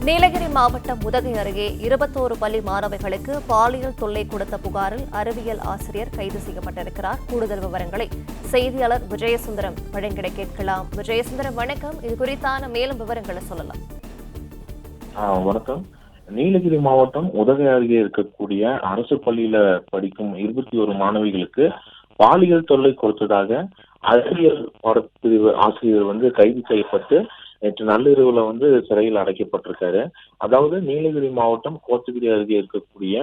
நீலகிரி மாவட்டம் உதகை அருகே 21 பள்ளி மாணவிகளுக்கு பாலியல் தொல்லை கொடுத்த புகாரில் அறிவியல் ஆசிரியர் கைது செய்யப்பட்டிருக்கிறார். கூடுதல் விவரங்களை செய்தியாளர் விஜயசுந்தரம் வழங்கிட கேட்கலாம். விஜயசுந்தரம், வணக்கம். இது குறித்தான மேலும் விவரங்களை சொல்லலாம். வணக்கம். நீலகிரி மாவட்டம் உதகை அருகே இருக்கக்கூடிய அரசு பள்ளியில படிக்கும் 21 மாணவிகளுக்கு பாலியல் தொல்லை கொடுத்ததாக அறிவியல் பாடப்பிரிவு ஆசிரியர் கைது செய்யப்பட்டு நேற்று நள்ளிரவுல சிறையில் அடைக்கப்பட்டிருக்காரு. அதாவது நீலகிரி மாவட்டம் கோத்தகிரி அருகே இருக்கக்கூடிய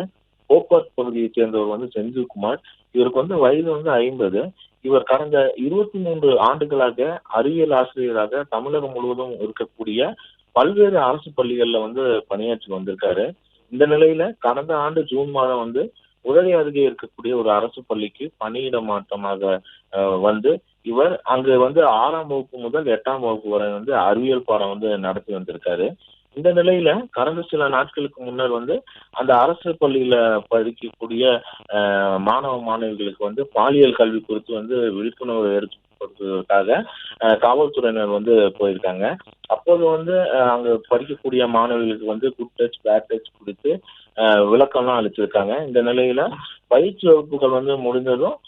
போக்குவரத்து பகுதியைச் சேர்ந்தவர் செந்தில்குமார். இவருக்கு வயது 50. இவர் கடந்த 23 ஆண்டுகளாக அறிவியல் ஆசிரியராக தமிழகம் முழுவதும் இருக்கக்கூடிய பல்வேறு அரசு பள்ளிகள்ல பணியாற்றி வந்திருக்காரு. இந்த நிலையில கடந்த ஆண்டு ஜூன் மாதம் உதகை அருகே இருக்கக்கூடிய ஒரு அரசு பள்ளிக்கு பணியிட மாற்றமாக இவர் அங்கு 6ஆம் வகுப்பு முதல் 8ஆம் வகுப்பு வரை அறிவியல் பாடம் நடத்தி வந்திருக்காரு. இந்த நிலையில கடந்த சில நாட்களுக்கு முன்னர் அந்த அரசு பள்ளியில படிக்கக்கூடிய மாணவ மாணவிகளுக்கு பாலியல் கல்வி குறித்து விழிப்புணர்வு ஏற்படுத்துவதற்காக காவல்துறையினர் போயிருக்காங்க. அப்போது அங்க படிக்கக்கூடிய மாணவிகளுக்கு குட் டச் பேட் டச் குறித்து விளக்கம்லாம் அளிச்சிருக்காங்க. இந்த நிலையில பயிற்சி வகுப்புகள் முடிந்ததும்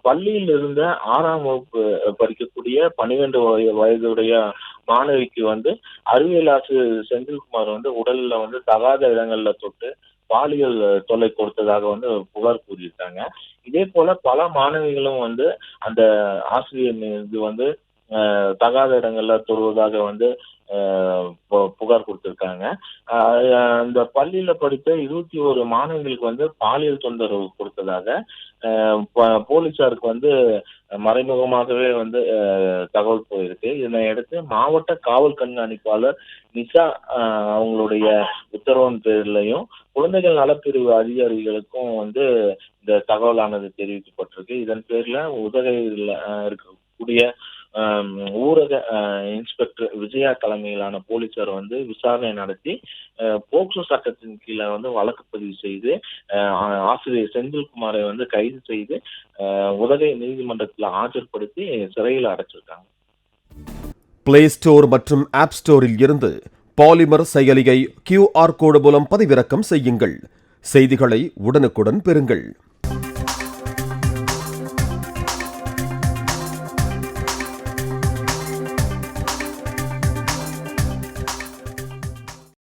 பள்ளியில் இருந்த 6ஆம் வகுப்பு படிக்கக்கூடிய 12 வயதுடைய மாணவிக்கு அறிவியல் ஆசிரியர் செந்தில்குமார் உடல்ல தகாத இடங்கள்ல தொட்டு பாலியல் தொல்லை கொடுத்ததாக புகார் கூறியிருக்காங்க. இதே போல பல மாணவிகளும் அந்த ஆசிரியர் மீது தகாத இடங்கள்ல தொடுவதாக புகார் கொடுத்திருக்காங்க. அந்த பள்ளியில படித்த 21 மாணவிகளுக்கு பாலியல் தொந்தரவு கொடுத்ததாக போலீசாருக்கு மறைமுகமாகவே தகவல் போயிருக்கு. இதனையடுத்து மாவட்ட காவல் கண்காணிப்பாளர் நிஷா அவங்களுடைய உத்தரவின் பேர்லையும் குழந்தைகள் நலப்பிரிவு அதிகாரிகளுக்கும் இந்த தகவலானது தெரிவிக்கப்பட்டிருக்கு. இதன் பேர்ல உதகையில் இருக்கக்கூடிய ஊரக இன்ஸ்பெக்டர் விஜயா தலைமையிலான போலீசார் விசாரணை நடத்தி போக்சோ சட்டத்தின் கீழே வழக்கு பதிவு செய்து ஆசிரியர் செந்தில்குமாரை கைது செய்து உதகை நீதிமன்றத்தில் ஆஜர்படுத்தி சிறையில் அடைச்சிருக்காங்க. பிளே ஸ்டோர் மற்றும் ஆப் ஸ்டோரில் இருந்து பாலிமர் செயலியை QR கோடு மூலம் பதிவிறக்கம் செய்யுங்கள். செய்திகளை உடனுக்குடன் பெறுங்கள்.